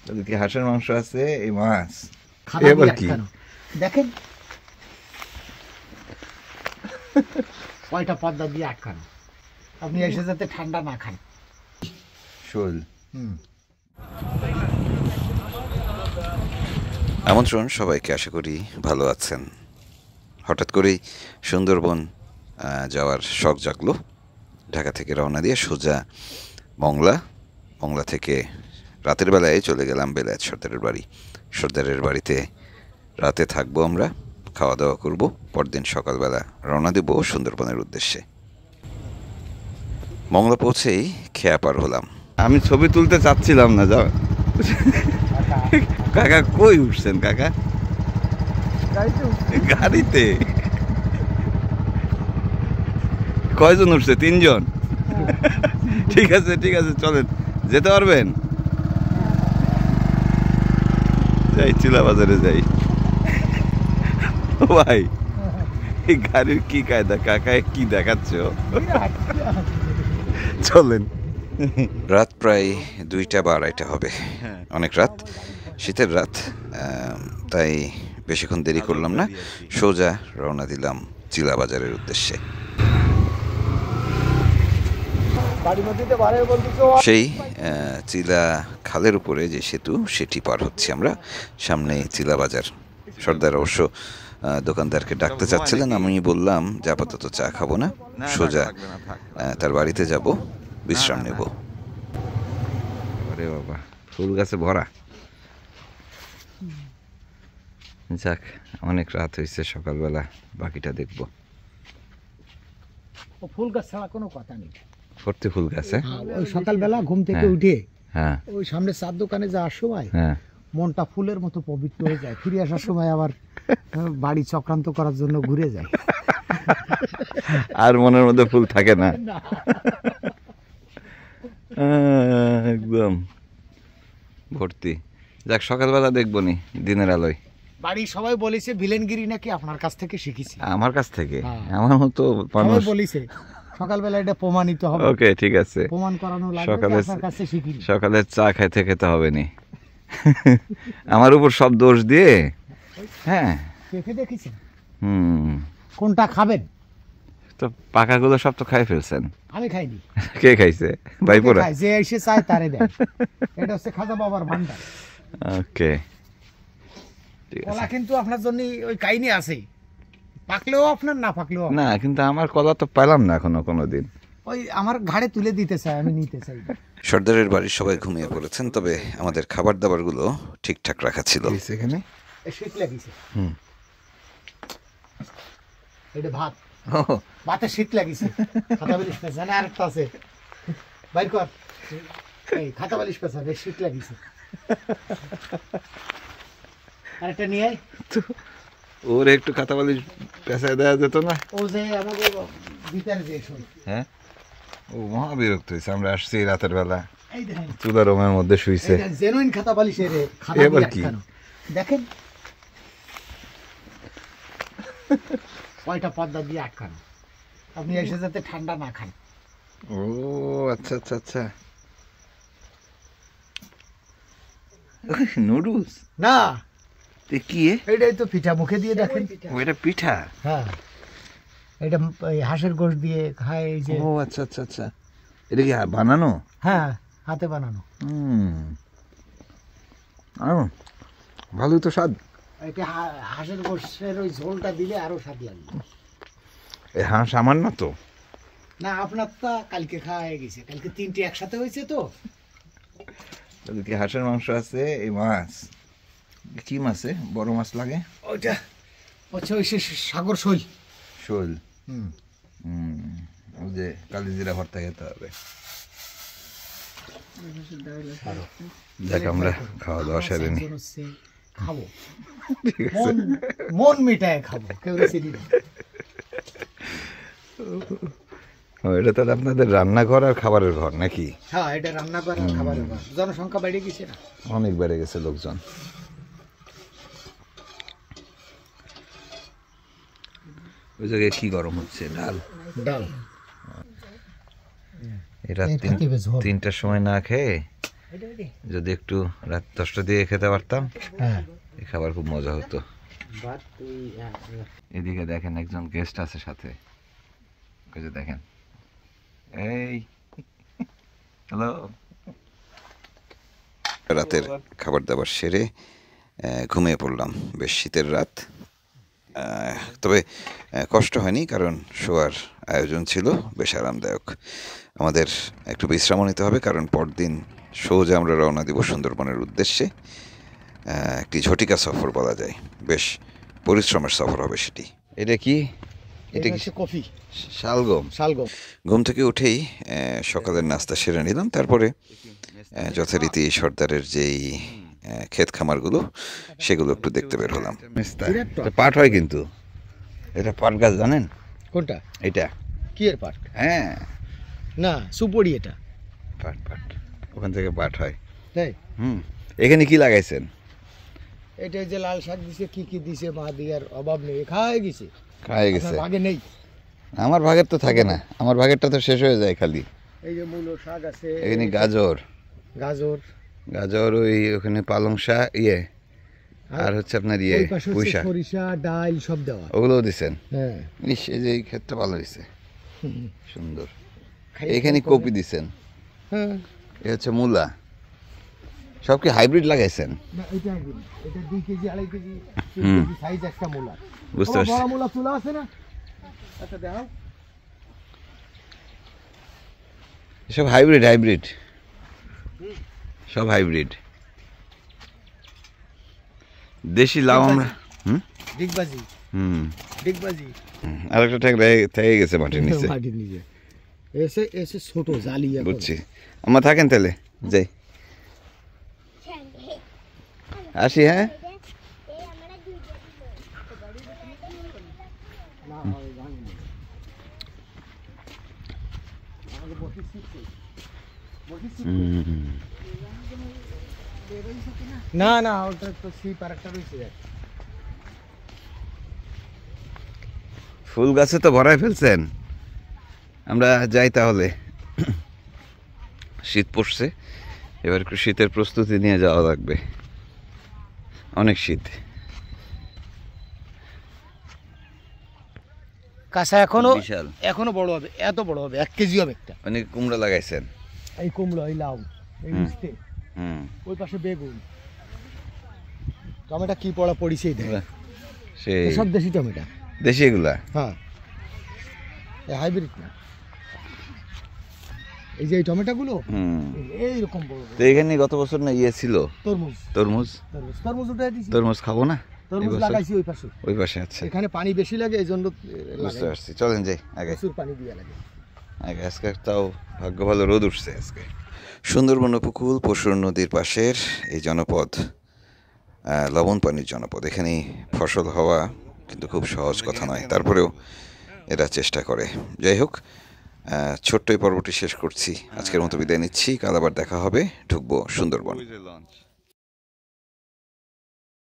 কি হাঁসের মাংস আছে, এই মাছ এবার কি দেখেন কয়টা পদ্মা দিয়ে আটকানো, আপনি এসে যাতে ঠান্ডা না খান। শোল। আমন্ত্রণ সবাইকে, আশা করি ভালো আছেন। হঠাৎ করেই সুন্দরবন যাওয়ার শখ জাগলো। ঢাকা থেকে রওনা দিয়ে সোজা মংলা থেকে রাতের বেলায় চলে গেলাম বেলায়েত সর্দারের বাড়ি। সর্দারের বাড়িতে রাতে থাকবো আমরা, খাওয়া দাওয়া করব, পরদিন সকালবেলা রওনা দেব সুন্দরবনের উদ্দেশ্যে। মংলা পৌঁছেই খেয়া পার হলাম। আমি ছবি তুলতে চাচ্ছিলাম না, যাও। কাকা কই উঠছেন কাকা? গাড়িতে। কয়জন উঠছে? 3 জন। ঠিক আছে ঠিক আছে, চলেন, যেতে পারবেন? যাই, চিলা বাজারে যাই। ও ভাই, এই গাড়ির কি কায়দা, কাকায় কি দেখাচ্ছ? চলেন। রাত প্রায় 2টা বা 2:30 হবে, অনেক রাত, শীতের রাত। তাই বেশিক্ষণ দেরি করলাম না, সোজা রওনা দিলাম চিলা বাজারের উদ্দেশ্যে। সেই চিলা খালের উপরে যে সেতু, সেটি পার হচ্ছি আমরা। সামনে চিলা বাজার। সর্দার অবশ্য দোকানদারকে ডাকতে চাচ্ছিলেন, আমি বললাম যে আপাতত চা খাবো না, সোজা তার বাড়িতে যাব, বিশ্রাম নেব। আরে বাবা, ফুল গাছে ভরা। যাক, অনেক রাত হয়েছে, সকালবেলা বাকিটা দেখবো। ফুল গাছ ছাড়া কোনো কথা নেই, ভর্তি ফুল গাছে। ওই সকালবেলা ঘুম থেকে উঠে হ্যাঁ, ওই সামনে চার দোকানে যাওয়ার সময় হ্যাঁ, মনটা ফুলের মতো পবিত্র হয়ে যায়। ফিরে আসার সময় আবার বাড়ি চক্রান্ত করার জন্য ঘুরে যায়, আর মনের মধ্যে ফুল থাকে না। একদম ভর্তি। যাক, সকালবেলা দেখবো নি দিনের আলোয়। বাড়ি সবাই বলেছে ভিলেনগিরি নাকি আপনার কাছ থেকে শিখেছি। আমার কাছ থেকে? আমার মতো মানুষ বলেছে সকালবেলা, এটা প্রমাণিত হবে। ওকে, ঠিক আছে, প্রমাণ করানো লাগবে, আপনার কাছে শিখি। সকালে চা খাইতে খেতে হবে নি। আমার উপর সব দোষ দিয়ে। হ্যাঁ, দেখে দেখেছেন হুম, কোনটা খাবেন? তো পাকাগুলো সব তো খাই ফেলছেন। আমি খাইনি। কে খাইছে? ভাইপোরা। যে এসে চায় তারে দেয়। এটা হচ্ছে খাজা বাবার ভান্ডার। ওকে, ঠিক কলা আছে। কিন্তু আপনার জন্য ওই কাহিনী আছে, পাকলেও আপনার, না পাকলেও না, কিন্তু আমার কলা তো পেলাম না এখনো কোনোদিন। ওই আমার ঘাড়ে তুলে দিতে চায়, আমি নিতে চাই। সর্দারের বাড়ির সবাই ঘুমিয়ে পড়েছেন, তবে আমাদের খাবার দাবারগুলো ঠিকঠাক রাখা ছিল। এখানে শীত লাগিছে। হুম, এটা ভাত, ভাতে শীত লাগিছে। খাতা বালিশ পেঁচা না, আরেকটা আছে, বাইর কর। এই খাতা বালিশ পেঁচা, বেশ শীত লাগিছে। আরেকটা নিয়ে আয়। ওর একটু খাতা বালিশ পেঁচায় দেওয়া যেত না? ও যে আমাকে ভিতরে যে শোন। হ্যাঁ, ও মহা বিরক্ত হয়েছে। আমরা আসছি রাতের বেলা, এই দেখেন চুলা রুমের মধ্যে শুইছে। জেনুইন খাতা বালিশের খাতা। এবার কি দেখেন কয়টা পদ্মা দিয়ে আটকানো, আপনি এসে যাতে ঠান্ডা না খান। ও আচ্ছা আচ্ছা আচ্ছা, নুডলস না, কি? এইটাই তো পিঠা, মুখে দিয়ে দেখেন। ওইটা পিঠা? হ্যাঁ, এটা হাঁসের গোশত দিয়ে খায়। এই যে, ও আচ্ছা আচ্ছা আচ্ছা, এটা কি বানানো? হ্যাঁ, হাতে বানানো। ভালোই তো স্বাদ। এটা হাঁসের গোশতের ওই ঝোলটা দিলে আরো স্বাদ লাগবে। এই হাঁস আমার না তো? না, আপনার তো কালকে খাওয়া হয়ে গেছে, কালকে 3টে একসাথে হয়েছে তো। কি হাঁসের মাংস আছে, এই মাছ কি মাছে বড় মাছ লাগে? ওইটা হচ্ছে ওই সাগর শৈল। শোল। ওই যে কালিজিরা ভর্তা খেতে হবে। যাক, আমরা খাওয়া দাওয়া সেরে নি, খাবো, মন মিটায় খাবো, কেউ চিনি না। এটা তাহলে আপনাদের রান্নাঘর আর খাবারের ঘর নাকি? হ্যাঁ, এটা রান্নাঘর আর খাবারের ঘর। জনসংখ্যা বেড়ে গেছে না? অনেক বেড়ে গেছে লোকজন। ওই জায়গায় কি গরম হচ্ছে? ডাল। ডাল। এটা 3টার সময় না খেয়ে যদি একটু রাত 10টা দিয়ে খেতে পারতাম, হ্যাঁ এই খাবার খুব মজা হতো। এদিকে দেখেন একজন গেস্ট আছে সাথে, ওই যে দেখেন, এই হ্যালো। রাতের খাবার দাবার সেরে ঘুমিয়ে পড়লাম। বেশ শীতের রাত, তবে কষ্ট হয়নি, কারণ শোয়ার আয়োজন ছিল বেশ আরামদায়ক। আমাদের একটু বিশ্রামও নিতে হবে, কারণ পরদিন সোজা আমরা রওনা দিব সুন্দরবনের উদ্দেশ্যে। একটি ঝটিকা সফর বলা যায়, বেশ পরিশ্রমের সফর হবে সেটি। এটা কি? এটা হচ্ছে কফি, শালগম। শালগম। ঘুম থেকে উঠেই সকালের নাস্তা সেরে নিলাম, তারপরে যথারীতি সর্দারের যেই ক্ষেত খামারগুলো সেগুলো একটু দেখতে বের হলাম। পাট হয় কিন্তু, এটা পাট গাছ জানেন? কোনটা? এটা কি এর পাট? হ্যাঁ, না সুপড়ি, এটা পাট পাট, ওখান থেকে পাট হয়। তাই? এখানে কি লাগাইছেন? এটা যে লাল শাক দিছে, কি কি দিছে, মা দিয়ার অভাব নেই, খায় গেছে। খাই গেছে, ভাগে নেই। আমার ভাগের তো থাকে না, আমার ভাগেরটা তো শেষ হয়ে যায় খালি। এই যে মূলো শাক আছে, এখানে গাজর, গাজর, গাজর, ওই ওখানে পালং শাক, আর হচ্ছে আপনার ওই পাশে হচ্ছে পুঁই শাক, সরিষা, ডাল সব দেওয়া। ওগুলোও দিছেন? হ্যাঁ। ইস, এই যে এই ক্ষেতটা ভালো হয়েছে, সুন্দর। খাইয়ে এখানে খাইয়ে কপি দিছেন, হ্যাঁ। এ হচ্ছে মূলা। সব কি হাইব্রিড লাগাইছেন? না, এটা 2 কেজি 2.5 কেজি 3 হুম। কেজি সাইজ একটা মূলা। বুঝতে আমার পারছি। বড় মূলা তোলা আছে না? আচ্ছা দাও। সব হাইব্রিড, হাইব্রিড, সব হাইব্রিড। দেশি লাউ আমরা ডিগবাজি, ডিগবাজি। আরেকটা ট্যাগ থেকে গেছে মাটির নিচে। মাটির নিচে এসে এসে ছোট জালি এখন। বুঝছি। আমরা থাকেন তাহলে, যাই, আসি। হ্যাঁ, না না, ওটা তো সিপ আরেকটা রয়েছে। ফুল গাছে তো ভরাই ফেলছেন। আমরা যাই তাহলে, শীত পড়ছে, এবার একটু শীতের প্রস্তুতি নিয়ে যাওয়া লাগবে, অনেক শীত। কাঁচা এখনো বিশাল, এখনো বড় হবে, এত বড় হবে, 1 কেজি হবে একটা। অনেক কুমড়া লাগাইছেন। এই কুমড়ো, এই লাউ, এই হুম। মিষ্টি, হুম, ওই পাশে বেগুন, টমেটো কি পড়া পড়িছে দেয়, সেই সব দেশি টমেটো। দেশি এগুলা? হ্যাঁ, হাইব্রিড না। এই যে এই টমেটোগুলো এইরকম বড় বড়। তো এখানে গত বছর না ছিল তরমুজ, তরমুজ, তরমুজ, তরমুজ উঠে দিছি। তরমুজ খাবো না, তরমুজ লাগাইছি ওই পাশে। ওই পাশে। আচ্ছা, এখানে পানি বেশি লাগে, এই জন্য বুঝতে পারছি। চলেন যাই আগে, প্রচুর পানি দিয়ে লাগে। আজকে তাও ভাগ্য ভালো, রোদ উঠছে আজকে। সুন্দরবন উপকূল পশুর নদীর পাশের এই জনপদ, লবণ পানির জনপদ। এখানে ফসল হওয়া কিন্তু খুব সহজ কথা নয়, তারপরেও এরা চেষ্টা করে। যাই হোক, ছোট্ট এই পর্বটি শেষ করছি, আজকের মতো বিদায় নিচ্ছি। কাল আবার দেখা হবে, ঢুকবো সুন্দরবন।